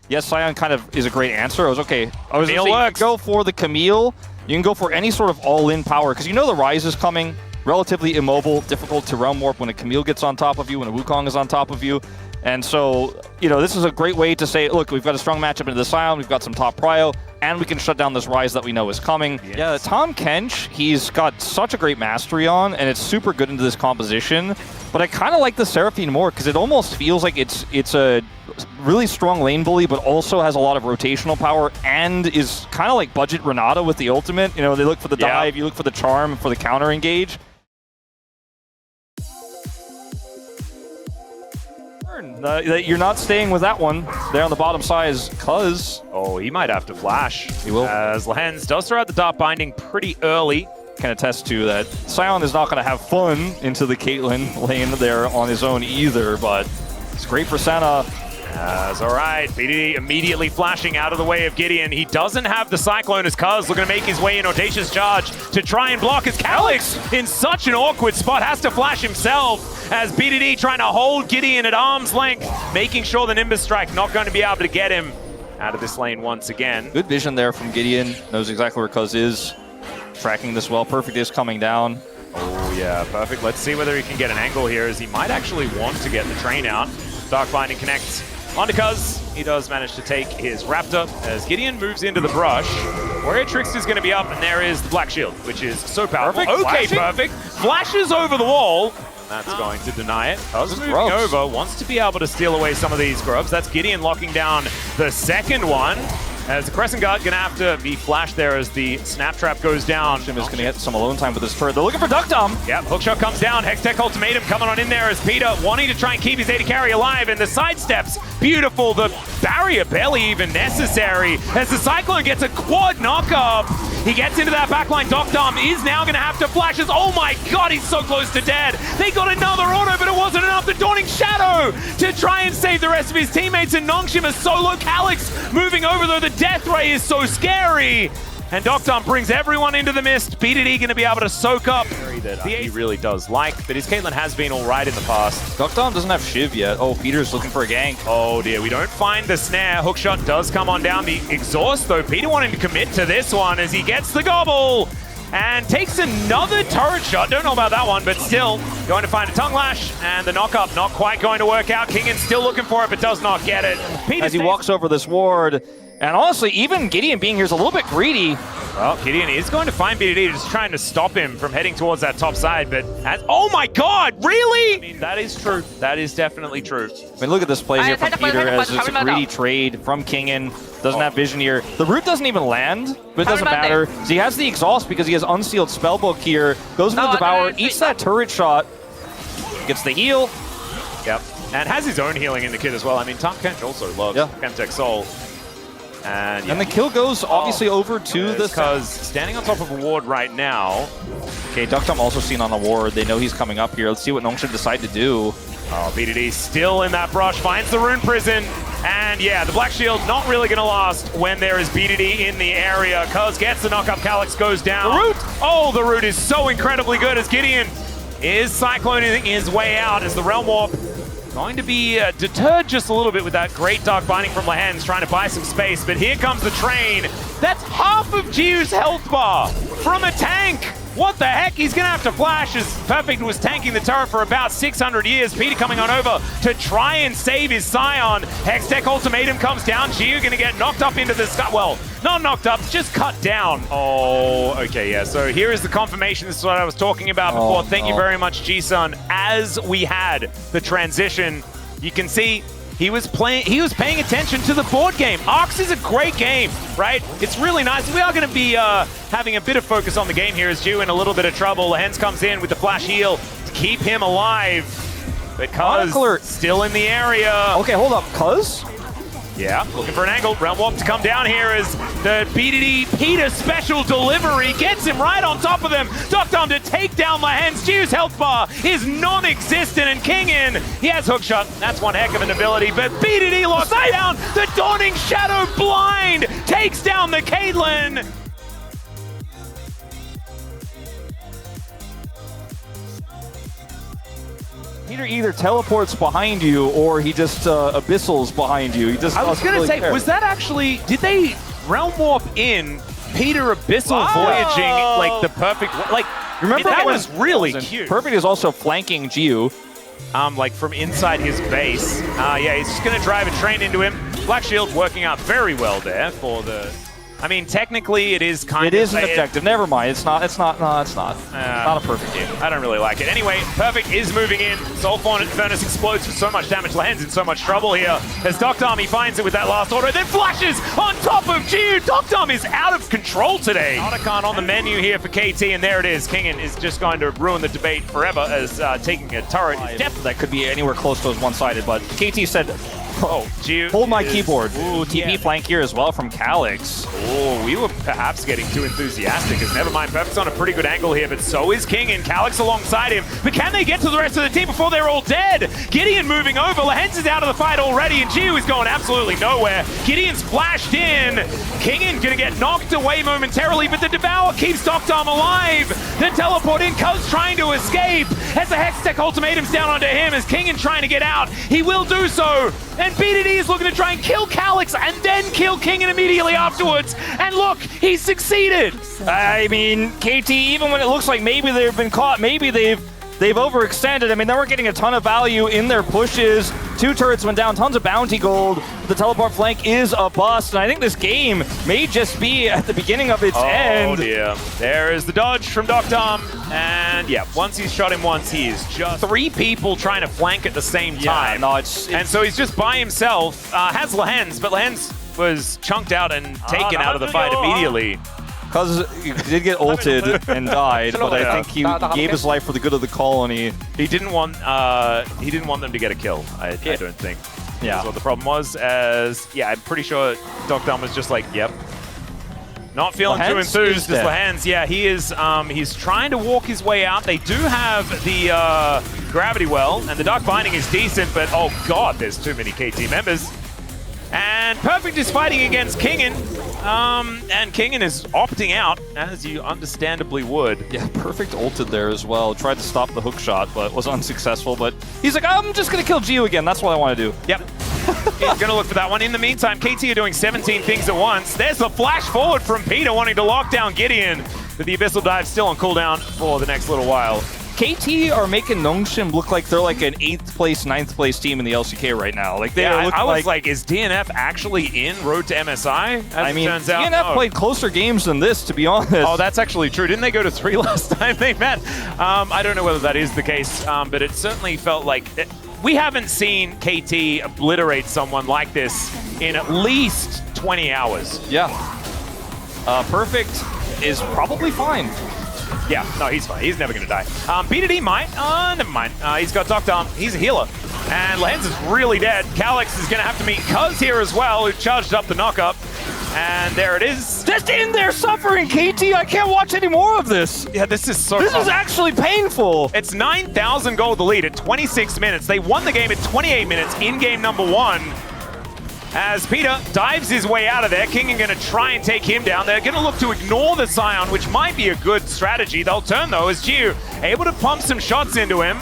yes, Sion kind of is a great answer. I was okay. I was going to go for the Camille. You can go for any sort of all-in power, because you know the Rise is coming. Relatively immobile, difficult to realm warp when a Camille gets on top of you, when a Wukong is on top of you. And so, you know, this is a great way to say, look, we've got a strong matchup into the Sion, we've got some top prio, and we can shut down this Rise that we know is coming. Yes. Yeah, Tahm Kench, he's got such a great mastery on, and it's super good into this composition. But I kind of like the Seraphine more, because it almost feels like it's a really strong lane bully, but also has a lot of rotational power, and is kind of like budget Renata with the ultimate. You know, they look for the dive, you look for the charm, for the counter engage. You're not staying with that one there on the bottom side is Cuz. Oh, he might have to flash. He will. As Lehens does throw out the Dark Binding pretty early. Can attest to that Sion is not going to have fun into the Caitlyn lane there on his own either, but it's great for Senna. All right, Bdd immediately flashing out of the way of Gideon. He doesn't have the Cyclone as Cuz looking to make his way in Audacious Charge to try and block as Calyx in such an awkward spot has to flash himself as Bdd trying to hold Gideon at arm's length, making sure the Nimbus Strike not going to be able to get him out of this lane once again. Good vision there from Gideon, knows exactly where Cuz is, tracking this well. Perfect is coming down. Oh yeah, perfect. Let's see whether he can get an angle here as he might actually want to get the train out. Dark Binding connects onto Cuz. He does manage to take his Raptor as Gideon moves into the brush. Warrior Trickster's going to be up, and there is the Black Shield, which is so powerful. Perfect. Okay, Flashing. Perfect. Flashes over the wall. That's going to deny it. Cuz moving over, wants to be able to steal away some of these grubs. That's Gideon locking down the second one. As the Crescent Guard going to have to be flashed there as the Snap Trap goes down. Jim is going to get some alone time with this turret. They're looking for Duckdom. Yep, Hookshot comes down. Hextech Ultimatum coming on in there as Peter wanting to try and keep his AD carry alive, and the sidesteps, beautiful. The barrier barely even necessary as the Cyclone gets a quad knock-up. He gets into that backline. Duckdom is now going to have to flash as, oh my god, he's so close to dead. They got another auto, but it wasn't enough. The Dawning Shadow to try and save the rest of his teammates, and Nongshim is solo. Calyx moving over, though the Death Ray is so scary. And Duckdom brings everyone into the mist. Bdd going to be able to soak up. That he really does like, but his Caitlyn has been all right in the past. Duckdom doesn't have Shiv yet. Oh, Peter's looking for a gank. Oh dear, we don't find the snare. Hookshot does come on down the exhaust, though. Peter wanting to commit to this one as he gets the gobble and takes another turret shot. Don't know about that one, but still going to find a tongue lash, and the knock-up not quite going to work out. Kingan still looking for it, but does not get it. Peter as he walks over this ward. And honestly, even Gideon being here is a little bit greedy. Well, Gideon is going to find Bdd, just trying to stop him from heading towards that top side, but oh my god, really? I mean, that is true. That is definitely true. I mean, look at this play here from Peter as it's a greedy trade from Kingan. Doesn't have vision here. The root doesn't even land, but it doesn't matter. So he has the exhaust because he has unsealed spellbook here. Goes for the Devour, eats that turret shot, gets the heal. Yep, and has his own healing in the kit as well. I mean, Tahm Kench also loves Chemtech Soul. And the kill goes obviously over to the Cuz standing on top of a ward right now. Okay, Duckdom also seen on the ward. They know he's coming up here. Let's see what Nongshim decide to do. Oh, Bdd still in that brush, finds the Rune Prison. And yeah, the Black Shield not really going to last when there is Bdd in the area. Cuz gets the knock-up, Calyx goes down. The root! Oh, the root is so incredibly good as Gideon is cycloning his way out as the Realm Warp going to be deterred just a little bit with that great Dark Binding from Lehens, trying to buy some space, but here comes the train. That's half of Jiu's health bar from a tank. What the heck? He's going to have to flash as Perfect was tanking the turret for about 600 years. Peter coming on over to try and save his Scion. Hextech Ultimatum comes down. Jiu going to get knocked up into the sky. Well, not knocked up, just cut down. Oh, okay, yeah. So here is the confirmation. This is what I was talking about before. Thank you very much, G-Sun. As we had the transition, you can see he was paying attention to the board game. Arcs is a great game, right? It's really nice. We are going to be having a bit of focus on the game here as Jiu in a little bit of trouble. Lehens comes in with the flash heal to keep him alive. But Cuz still in the area. Okay, hold up. Cuz? Yeah, looking for an angle. Realm Warp to come down here as the Bdd Peter special delivery gets him right on top of them. Duckdom to take down Lehens. Jiu's health bar is non-existent, and Kingan, he has Hookshot. That's one heck of an ability, but Bdd locks down. The Dawning Shadow blind takes down the Caitlyn. Peter either teleports behind you or he just abyssals behind you. He just I was gonna say, was that actually, did they realm warp in Peter Abyssal voyaging like the perfect, like, remember that was really cute. Perfect is also flanking Jiu. Like from inside his base. Yeah, he's just gonna drive a train into him. Black Shield working out very well there for the, I mean, technically it is kind of... It is an objective. Never mind. It's not not a perfect game. I don't really like it. Anyway, Perfect is moving in. Soul Furnace explodes for so much damage. Lands in so much trouble here as Dr. Army finds it with that last auto, then flashes on top of Jiu. Dr. Army is out of control today. Otacon on the menu here for KT, and there it is. Kingen is just going to ruin the debate forever as taking a turret. Depth that could be anywhere close to as one-sided, but KT said, oh, Jiu hold my keyboard. Ooh, TP flank here as well from Calyx. Oh, we were perhaps getting too enthusiastic, as never mind. Perfect's on a pretty good angle here, but so is King and Calyx alongside him. But can they get to the rest of the team before they're all dead? Gideon moving over. Lahens is out of the fight already, and Jiu is going absolutely nowhere. Gideon's flashed in. Kingen gonna get knocked away momentarily, but the Devour keeps Doctom alive. The teleport in, Cuz trying to escape. As the Hextech ultimatum's down onto him, as Kingen trying to get out. He will do so. And Bdd is looking to try and kill Calyx and then kill Kingen immediately afterwards. And look, he succeeded. I mean, KT, even when it looks like maybe they've been caught, maybe they've overextended. I mean, they were getting a ton of value in their pushes. 2 turrets went down, tons of bounty gold. The teleport flank is a bust, and I think this game may just be at the beginning of its end. Oh dear. There is the dodge from Doctom. And yeah, once he's shot him once, he is just 3 people trying to flank at the same time. No, and so he's just by himself. Has Lahens, but Lahens was chunked out and taken out of the fight immediately. Because he did get ulted and died, but I think he gave his life for the good of the colony. He didn't want them to get a kill, I don't think. Yeah. That's what the problem was, as, yeah, I'm pretty sure Doctom was just like, yep. Not feeling too enthused as Lahens. Yeah, he is, he's trying to walk his way out. They do have the Gravity Well, and the Dark Binding is decent, but oh god, there's too many KT members. And Perfect is fighting against Kingen, and Kingen is opting out, as you understandably would. Yeah, Perfect ulted there as well. Tried to stop the hook shot, but was unsuccessful. But he's like, I'm just going to kill Jiu again. That's what I want to do. Yep. He's going to look for that one. In the meantime, KT are doing 17 things at once. There's the flash forward from Peter wanting to lock down Gideon. But the Abyssal Dive still on cooldown for the next little while. KT are making Nongshim look like they're like an 8th place, 9th place team in the LCK right now. Like they are looking I was like, is DNF actually in Road to MSI? I mean, DNF played closer games than this, to be honest. Oh, that's actually true. Didn't they go to 3 last time they met? I don't know whether that is the case, but it certainly felt like we haven't seen KT obliterate someone like this in at least 20 hours. Yeah. Perfect is probably fine. Yeah, no, he's fine. He's never going to die. Bdd might. Never mind. He's got Doctom. He's a healer. And Lance is really dead. Calyx is going to have to meet Cuz here as well, who charged up the knockup. And there it is. Just in there suffering, KT. I can't watch any more of this. Yeah, this is so This is actually painful. It's 9,000 gold the lead at 26 minutes. They won the game at 28 minutes in game number 1. As Peter dives his way out of there, Kingen going to try and take him down. They're going to look to ignore the Scion, which might be a good strategy. They'll turn, though, as Jiu able to pump some shots into him.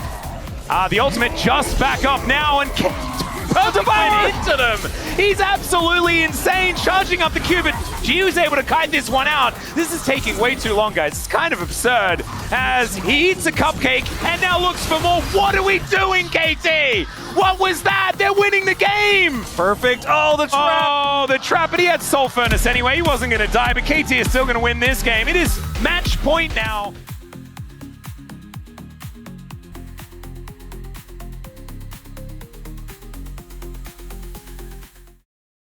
The ultimate just back up now, and Perfect went into them. He's absolutely insane, charging up the cube, but Jiu's able to kite this one out. This is taking way too long, guys. It's kind of absurd, as he eats a cupcake and now looks for more. What are we doing, KT? What was that? They're winning the game! Perfect. Oh, the trap! Oh, the trap, but he had Soul Furnace anyway. He wasn't going to die, but KT is still going to win this game. It is match point now.